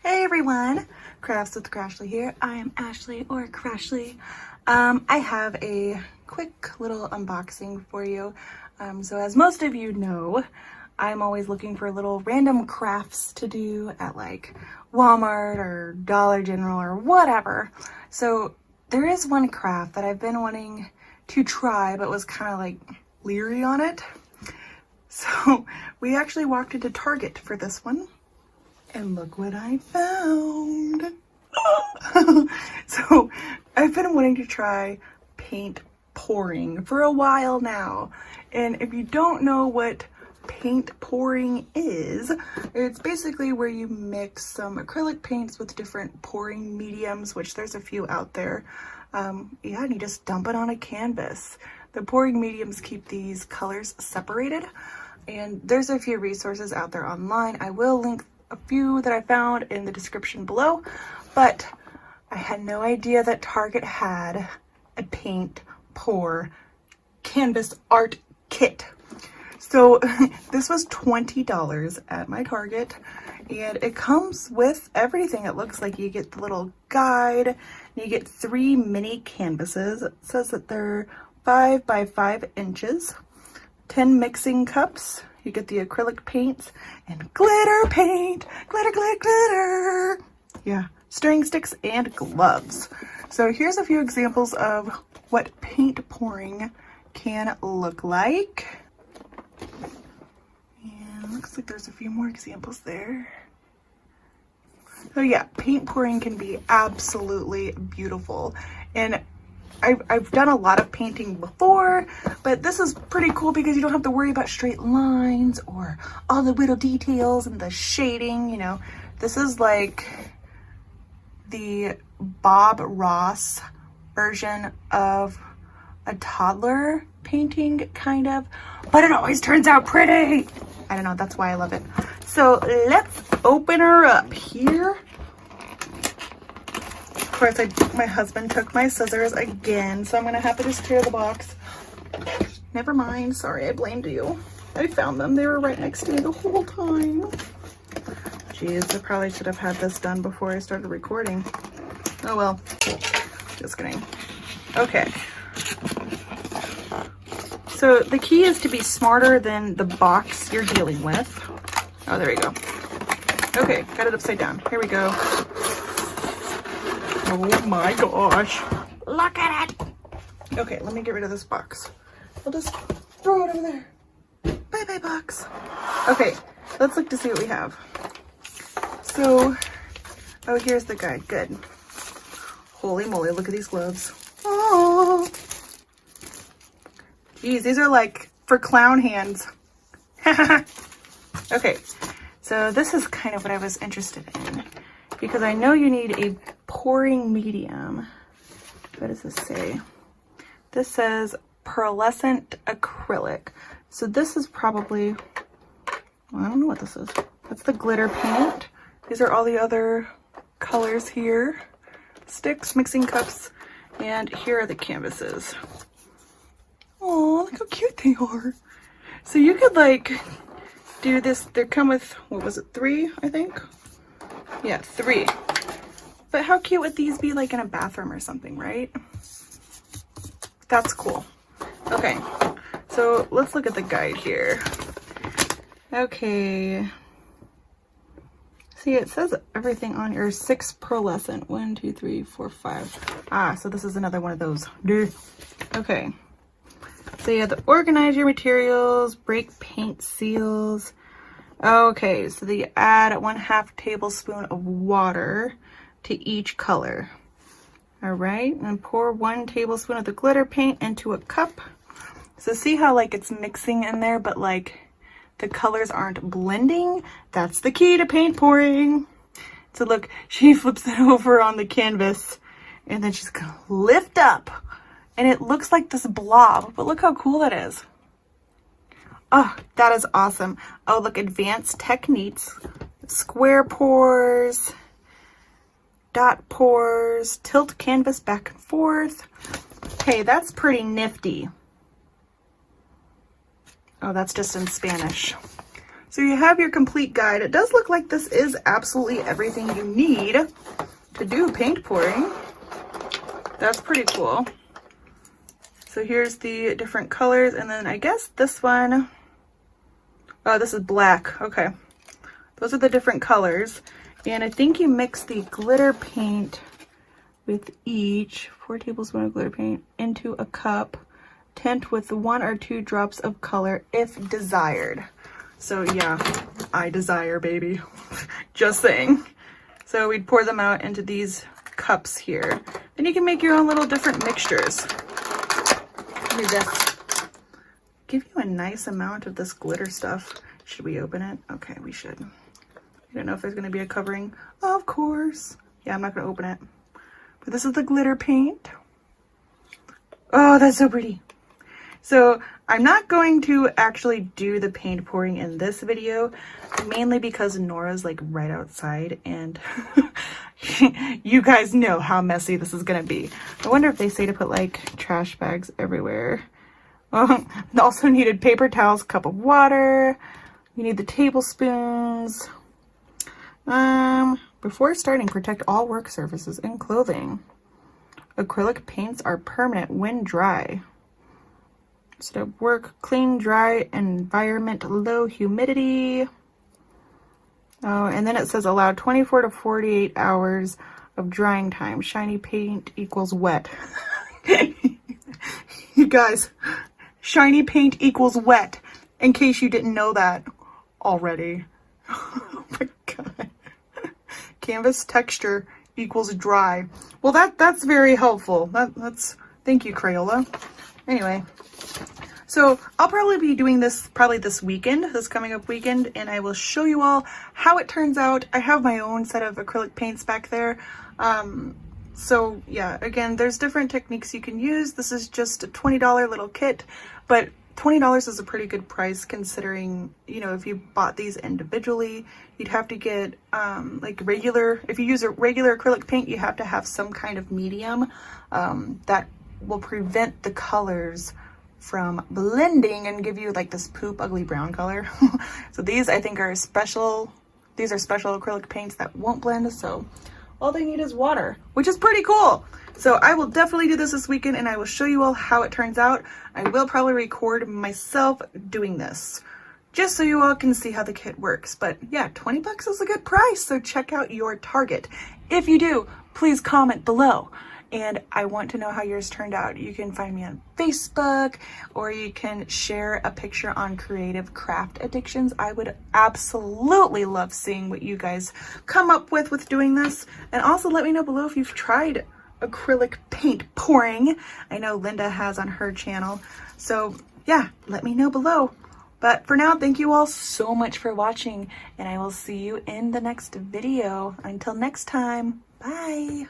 Hey everyone, Crafts with Crashly here. I am Ashley or Crashly. I have a quick little unboxing for you. So as most of you know, I'm always looking for little random crafts to do at like Walmart or Dollar General or whatever. So there is one craft that I've been wanting to try but was kind of like leery on it. So we actually walked into Target for this one. And look what I found. So I've been wanting to try paint pouring for a while now. And if you don't know what paint pouring is, it's basically where you mix some acrylic paints with different pouring mediums, which there's a few out there. And you just dump it on a canvas. The pouring mediums keep these colors separated. And there's a few resources out there online. I will link a few that I found in the description below, but I had no idea that Target had a paint pour canvas art kit. So this was $20 at my Target, and it comes with everything. It looks like you get the little guide, and you get 3 mini canvases. It says that they're 5 by 5 inches, 10 mixing cups. You get the acrylic paints and glitter paint, glitter, glitter, glitter. Yeah, stirring sticks and gloves. So here's a few examples of what paint pouring can look like. And looks like there's a few more examples there. So yeah, paint pouring can be absolutely beautiful. And I've done a lot of painting before, but this is pretty cool because you don't have to worry about straight lines or all the little details and the shading, you know. This is like the Bob Ross version of a toddler painting, kind of, but it always turns out pretty. I don't know, that's why I love it. So let's open her up here. Of course, my husband took my scissors again, so I'm gonna have to just tear the box. Never mind, sorry, I blamed you. I found them, they were right next to me the whole time. Jeez, I probably should have had this done before I started recording. Oh well, just kidding. Okay. So the key is to be smarter than the box you're dealing with. Oh, there we go. Okay, got it upside down. Here we go. Oh my gosh. Look at it. Okay, let me get rid of this box. I'll just throw it over there. Bye-bye box. Okay, let's look to see what we have. So, oh, here's the guide. Good. Holy moly, look at these gloves. Oh. Geez, these are like for clown hands. Okay, so this is kind of what I was interested in, because I know you need a pouring medium. What does this say? This says pearlescent acrylic. So this is probably, well, I don't know what this is. That's the glitter paint. These are all the other colors here. Sticks, mixing cups, and here are the canvases. Oh, look how cute they are. So you could like do this. They come with, what was it, 3, I think? Yeah, 3. But how cute would these be like in a bathroom or something, right? That's cool. Okay, so let's look at the guide here. Okay. See, it says everything on here. 6 pearlescent. 1, 2, 3, 4, 5. Ah, so this is another one of those. Okay. So you have to organize your materials, break paint seals. Okay, so you add 1/2 tablespoon of water to each color. All right, and pour 1 tablespoon of the glitter paint into a cup. So see how like it's mixing in there, but like the colors aren't blending? That's the key to paint pouring. So look, she flips it over on the canvas and then she's gonna lift up and it looks like this blob, but look how cool that is. Oh, that is awesome. Oh, look, advanced techniques, square pours, dot pours, tilt canvas back and forth. Hey, that's pretty nifty. Oh, that's just in Spanish. So So you have your complete guide. It does look like this is absolutely everything you need to do paint pouring. That's pretty cool. So here's the different colors, and then I guess this one, oh, this is black. Okay. Those are the different colors. And I think you mix the glitter paint with each 4 tablespoons of glitter paint into a cup. Tint with 1 or 2 drops of color if desired. So yeah, I desire, baby. Just saying. So we'd pour them out into these cups here. Then you can make your own little different mixtures. Look at this. Give you a nice amount of this glitter stuff. Should we open it? Okay, we should. I don't know if there's going to be a covering. Of course. Yeah, I'm not going to open it. But this is the glitter paint. Oh, that's so pretty. So I'm not going to actually do the paint pouring in this video, mainly because Nora's like right outside and you guys know how messy this is going to be. I wonder if they say to put like trash bags everywhere. Also needed paper towels, cup of water. You need the tablespoons. Before starting, protect all work surfaces and clothing. Acrylic paints are permanent when dry. So work, clean, dry environment, low humidity. Oh, and then it says allow 24 to 48 hours of drying time. Shiny paint equals wet. You guys, shiny paint equals wet, in case you didn't know that already. Oh my God. Canvas texture equals dry. Well, that's very helpful. That's thank you, Crayola. Anyway, so I'll probably be doing this this weekend, this coming up weekend, and I will show you all how it turns out. I have my own set of acrylic paints back there. So yeah, again, there's different techniques you can use. This is just a $20 little kit, but $20 is a pretty good price considering, you know, if you bought these individually, you'd have to get like regular, if you use a regular acrylic paint, you have to have some kind of medium that will prevent the colors from blending and give you like this poop ugly brown color. So these I think are special, these are special acrylic paints that won't blend, so all they need is water, which is pretty cool. So I will definitely do this weekend and I will show you all how it turns out. I will probably record myself doing this just so you all can see how the kit works. But yeah, 20 bucks is a good price. So check out your Target. If you do, please comment below. And I want to know how yours turned out. You can find me on Facebook or you can share a picture on Creative Craft Addictions. I would absolutely love seeing what you guys come up with doing this. And also let me know below if you've tried acrylic paint pouring. I know Linda has on her channel. So yeah, let me know below. But for now, thank you all so much for watching and I will see you in the next video. Until next time, bye.